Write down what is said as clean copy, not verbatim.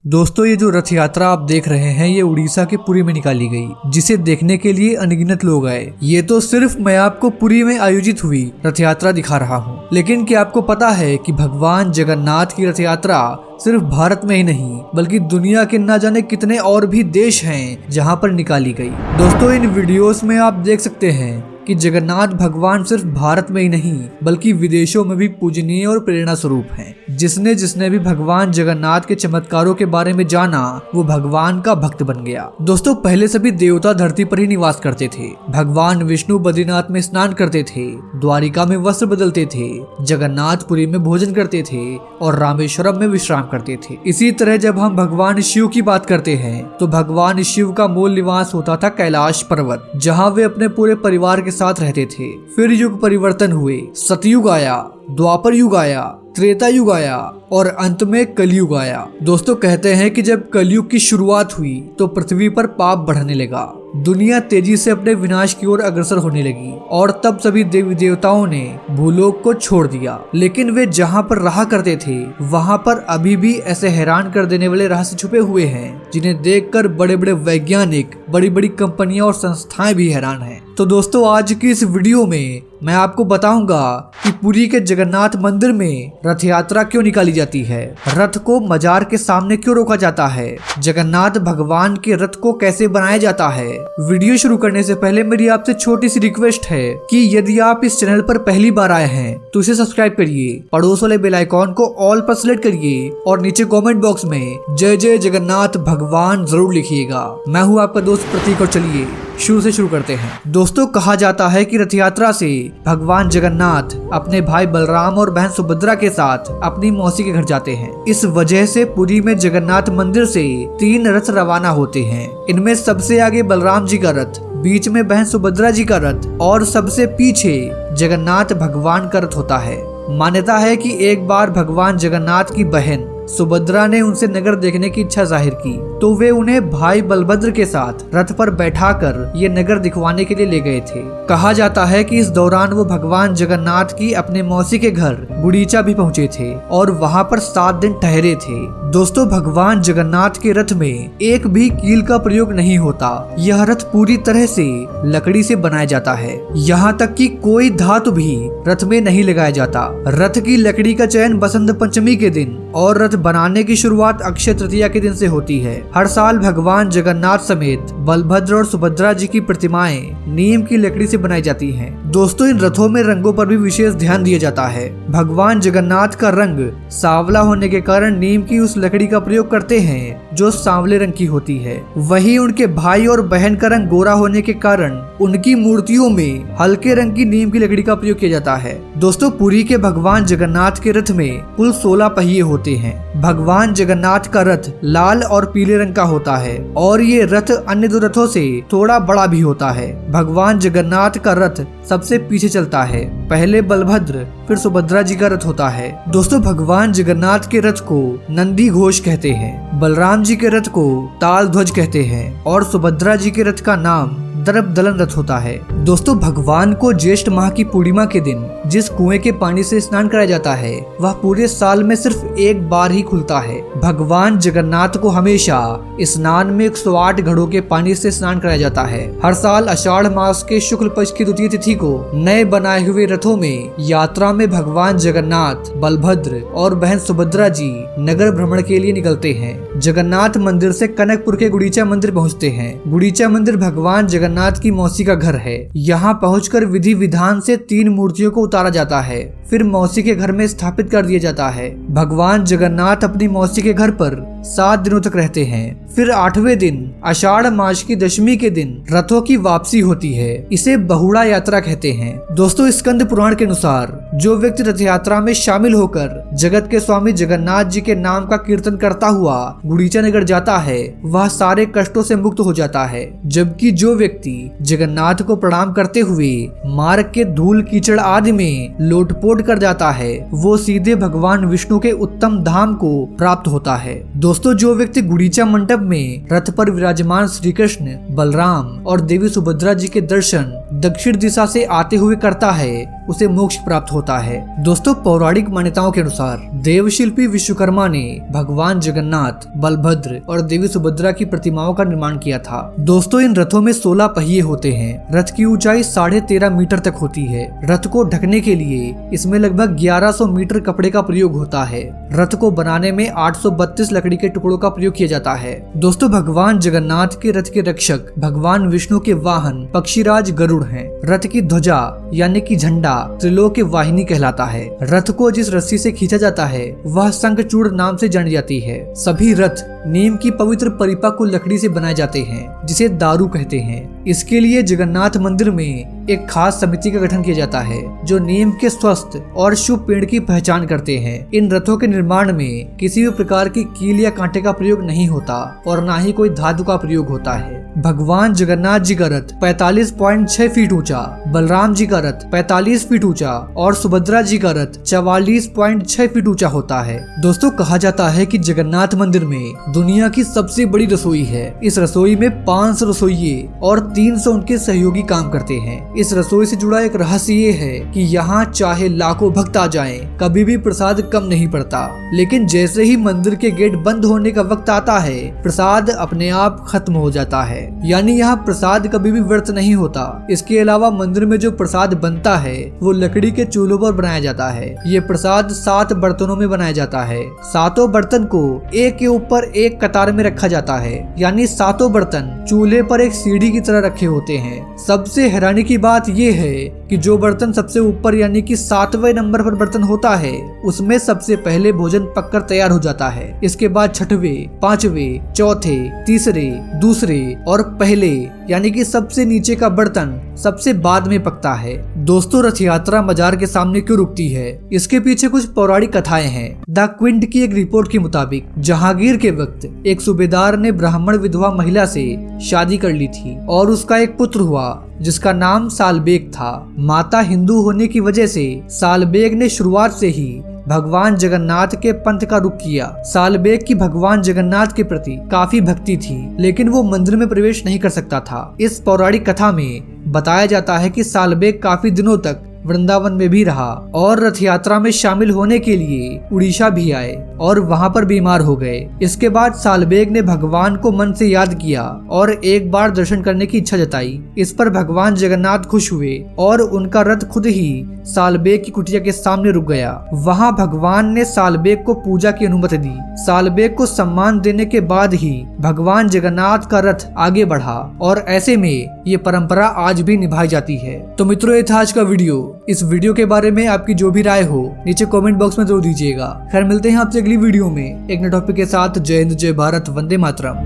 दोस्तों ये जो रथ यात्रा आप देख रहे हैं ये उड़ीसा के पुरी में निकाली गई, जिसे देखने के लिए अनगिनत लोग आए। ये तो सिर्फ मैं आपको पुरी में आयोजित हुई रथ यात्रा दिखा रहा हूँ, लेकिन क्या आपको पता है कि भगवान जगन्नाथ की रथ यात्रा सिर्फ भारत में ही नहीं बल्कि दुनिया के न जाने कितने और भी देश हैं जहाँ पर निकाली गई। दोस्तों इन वीडियोस में आप देख सकते हैं कि जगन्नाथ भगवान सिर्फ भारत में ही नहीं बल्कि विदेशों में भी पूजनीय और प्रेरणा स्वरूप हैं। जिसने भी भगवान जगन्नाथ के चमत्कारों के बारे में जाना वो भगवान का भक्त बन गया। दोस्तों पहले सभी देवता धरती पर ही निवास करते थे। भगवान विष्णु बद्रीनाथ में स्नान करते थे, द्वारिका में वस्त्र बदलते थे, जगन्नाथपुरी में भोजन करते थे और रामेश्वरम में विश्राम करते थे। इसी तरह जब हम भगवान शिव की बात करते हैं तो भगवान शिव का मूल निवास होता था कैलाश पर्वत, जहाँ वे अपने पूरे परिवार के साथ रहते थे। फिर युग परिवर्तन हुए, सतयुग आया, द्वापर युग आया, त्रेता युग आया और अंत में कलयुग आया। दोस्तों कहते हैं कि जब कलयुग की शुरुआत हुई तो पृथ्वी पर पाप बढ़ने लगा, दुनिया तेजी से अपने विनाश की ओर अग्रसर होने लगी और तब सभी देवी देवताओं ने भूलोक को छोड़ दिया। लेकिन वे जहाँ पर रहा करते थे वहाँ पर अभी भी ऐसे हैरान कर देने वाले रहस्य छुपे हुए हैं जिन्हें देखकर बड़े बड़े वैज्ञानिक, बड़ी बड़ी कंपनियां और संस्थाएं भी हैरान हैं। तो दोस्तों आज की इस वीडियो में मैं आपको बताऊंगा कि पुरी के जगन्नाथ मंदिर में रथ यात्रा क्यों निकाली जाती है, रथ को मजार के सामने क्यों रोका जाता है, जगन्नाथ भगवान के रथ को कैसे बनाया जाता है। वीडियो शुरू करने से पहले मेरी आपसे छोटी सी रिक्वेस्ट है कि यदि आप इस चैनल पर पहली बार आए हैं तो इसे सब्सक्राइब करिए, पड़ोस वाले बेल आइकॉन को ऑल पर सिलेक्ट करिए और नीचे कमेंट बॉक्स में जय जय जगन्नाथ भगवान जरूर लिखिएगा। मैं हूँ आपका दोस्त प्रतीक और चलिए शुरू से शुरू करते हैं। दोस्तों कहा जाता है कि रथ यात्रा से भगवान जगन्नाथ अपने भाई बलराम और बहन सुभद्रा के साथ अपनी मौसी के घर जाते हैं। इस वजह से पुरी में जगन्नाथ मंदिर से 3 रथ रवाना होते हैं। इनमें सबसे आगे बलराम जी का रथ, बीच में बहन सुभद्रा जी का रथ और सबसे पीछे जगन्नाथ भगवान का रथ होता है। मान्यता है कि एक बार भगवान जगन्नाथ की बहन सुभद्रा ने उनसे नगर देखने की इच्छा जाहिर की तो वे उन्हें भाई बलभद्र के साथ रथ पर बैठाकर ये नगर दिखवाने के लिए ले गए थे। कहा जाता है कि इस दौरान वो भगवान जगन्नाथ की अपने मौसी के घर गुड़ीचा भी पहुंचे थे और वहां पर 7 दिन ठहरे थे। दोस्तों भगवान जगन्नाथ के रथ में एक भी कील का प्रयोग नहीं होता। यह रथ पूरी तरह से लकड़ी से बनाया जाता है, यहाँ तक कि कोई धातु भी रथ में नहीं लगाया जाता। रथ की लकड़ी का चयन बसंत पंचमी के दिन और रथ बनाने की शुरुआत अक्षय तृतीया के दिन से होती है। हर साल भगवान जगन्नाथ समेत बलभद्र और सुभद्रा जी की प्रतिमाएं नीम की लकड़ी से बनाई जाती हैं। दोस्तों इन रथों में रंगों पर भी विशेष ध्यान दिया जाता है। भगवान जगन्नाथ का रंग सांवला होने के कारण नीम की उस लकड़ी का प्रयोग करते हैं जो सांवले रंग की होती है। वहीं उनके भाई और बहन का रंग गोरा होने के कारण उनकी मूर्तियों में हल्के रंग की नीम की लकड़ी का प्रयोग किया जाता है। दोस्तों पुरी के भगवान जगन्नाथ के रथ में कुल 16 पहिए होते हैं। भगवान जगन्नाथ का रथ लाल और पीले रंग का होता है और ये रथ अन्य 2 रथों से थोड़ा बड़ा भी होता है। भगवान जगन्नाथ का रथ सबसे पीछे चलता है, पहले बलभद्र फिर सुभद्रा जी का रथ होता है। दोस्तों भगवान जगन्नाथ के रथ को नंदी घोष कहते हैं, बलराम जी के रथ को ताल ध्वज कहते हैं और सुभद्रा जी के रथ का नाम दर्प दलन रथ होता है। दोस्तों भगवान को ज्येष्ठ माह की पूर्णिमा के दिन जिस कुएं के पानी से स्नान कराया जाता है वह पूरे साल में सिर्फ एक बार ही खुलता है। भगवान जगन्नाथ को हमेशा स्नान में 108 घड़ों के पानी से स्नान कराया जाता है। हर साल आषाढ़ मास के शुक्ल पक्ष की द्वितीय तिथि को नए बनाए हुए रथों में यात्रा में भगवान जगन्नाथ, बलभद्र और बहन सुभद्रा जी नगर भ्रमण के लिए निकलते हैं। जगन्नाथ मंदिर से कनकपुर के गुड़ीचा मंदिर पहुँचते हैं। गुड़ीचा मंदिर भगवान जगन्नाथ की मौसी का घर है। यहाँ पहुंचकर विधि विधान से 3 मूर्तियों को उतारा जाता है, फिर मौसी के घर में स्थापित कर दिया जाता है। भगवान जगन्नाथ अपनी मौसी के घर पर 7 दिनों तक रहते हैं। फिर 8वें दिन आषाढ़ मास की दशमी के दिन रथों की वापसी होती है। इसे बहुड़ा यात्रा कहते हैं। दोस्तों स्कंद पुराण के अनुसार जो व्यक्ति रथ यात्रा में शामिल होकर जगत के स्वामी जगन्नाथ जी के नाम का कीर्तन करता हुआ गुड़ीचा नगर जाता है वह सारे कष्टों से मुक्त हो जाता है, जबकि जो व्यक्ति जगन्नाथ को प्रणाम करते हुए मार्ग के धूल कीचड़ आदि में लोटपोट कर जाता है वो सीधे भगवान विष्णु के उत्तम धाम को प्राप्त होता है। दोस्तों जो व्यक्ति गुड़ीचा मंडप में रथ पर विराजमान श्री कृष्ण, बलराम और देवी सुभद्रा जी के दर्शन दक्षिण दिशा से आते हुए करता है उसे मोक्ष प्राप्त होता है। दोस्तों, पौराणिक मान्यताओं के अनुसार देवशिल्पी विश्वकर्मा ने भगवान जगन्नाथ, बलभद्र और देवी सुभद्रा की प्रतिमाओं का निर्माण किया था। दोस्तों, इन रथों में 16 पहिए होते हैं। रथ की ऊंचाई 13.5 मीटर तक होती है। रथ को ढकने के लिए इसमें लगभग 1100 मीटर कपड़े का प्रयोग होता है। रथ को बनाने में 832 लकड़ी के टुकड़ों का प्रयोग किया जाता है। दोस्तों, भगवान जगन्नाथ के रथ के रक्षक भगवान विष्णु के वाहन पक्षीराज गरुड़ हैं। रथ की ध्वजा यानी कि झंडा त्रिलोक वाहिनी कहलाता है। रथ को जिस रस्सी से खींचा जाता है वह शंखचूड़ नाम से जानी जाती है। सभी रथ नीम की पवित्र परिपक्व लकड़ी से बनाए जाते हैं, जिसे दारू कहते हैं। इसके लिए जगन्नाथ मंदिर में एक खास समिति का गठन किया जाता है जो नीम के स्वस्थ और शुभ पेड़ की पहचान करते हैं। इन रथों के निर्माण में किसी भी प्रकार की कील या कांटे का प्रयोग नहीं होता और न ही कोई धातु का प्रयोग होता है। भगवान जगन्नाथ जी का रथ 45.6 फीट ऊंचा, बलराम जी का रथ 45 फीट ऊंचा और सुभद्रा जी का रथ 44.6 फीट ऊंचा होता है। दोस्तों, कहा जाता है कि जगन्नाथ मंदिर में दुनिया की सबसे बड़ी रसोई है। इस रसोई में 500 रसोइये और 300 उनके सहयोगी काम करते हैं। इस रसोई से जुड़ा एक रहस्य ये है कि यहाँ चाहे लाखों भक्त आ जाएं, कभी भी प्रसाद कम नहीं पड़ता। लेकिन जैसे ही मंदिर के गेट बंद होने का वक्त आता है, प्रसाद अपने आप खत्म हो जाता है। यानी यहाँ प्रसाद कभी भी व्यर्थ नहीं होता। इसके अलावा मंदिर में जो प्रसाद बनता है वो लकड़ी के चूल्हों पर बनाया जाता है। ये प्रसाद 7 बर्तनों में बनाया जाता है। 7 बर्तन को एक के ऊपर एक कतार में रखा जाता है, यानी 7 बर्तन चूल्हे पर एक सीढ़ी की तरह रखे होते हैं। सबसे हैरानी की बात ये है कि जो बर्तन सबसे ऊपर यानी कि 7वें नंबर पर बर्तन होता है उसमें सबसे पहले भोजन पककर तैयार हो जाता है। इसके बाद 6वें, 5वें, चौथे, तीसरे, दूसरे और पहले यानी कि सबसे नीचे का बर्तन सबसे बाद में पकता है। दोस्तों, रथ यात्रा मजार के सामने क्यों रुकती है? इसके पीछे कुछ पौराणिक कथाएं हैं। द क्विंट की एक रिपोर्ट के मुताबिक जहांगीर के वक्त एक सूबेदार ने ब्राह्मण विधवा महिला से शादी कर ली थी और उसका एक पुत्र हुआ जिसका नाम सालबेग था। माता हिंदू होने की वजह से सालबेग ने शुरुआत से ही भगवान जगन्नाथ के पंथ का रुख किया। सालबेग की भगवान जगन्नाथ के प्रति काफी भक्ति थी, लेकिन वो मंदिर में प्रवेश नहीं कर सकता था। इस पौराणिक कथा में बताया जाता है कि सालबेग काफी दिनों तक वृंदावन में भी रहा और रथ यात्रा में शामिल होने के लिए उड़ीसा भी आए और वहां पर बीमार हो गए। इसके बाद सालबेग ने भगवान को मन से याद किया और एक बार दर्शन करने की इच्छा जताई। इस पर भगवान जगन्नाथ खुश हुए और उनका रथ खुद ही सालबेग की कुटिया के सामने रुक गया। वहां भगवान ने सालबेग को पूजा की अनुमति दी। सालबेग को सम्मान देने के बाद ही भगवान जगन्नाथ का रथ आगे बढ़ा और ऐसे में ये परंपरा आज भी निभाई जाती है। तो मित्रों, ये था आज का वीडियो। इस वीडियो के बारे में आपकी जो भी राय हो नीचे कमेंट बॉक्स में जरूर दीजिएगा। खैर, मिलते हैं आपसे अगली वीडियो में एक नए टॉपिक के साथ। जय हिंद, जय भारत, वंदे मातरम।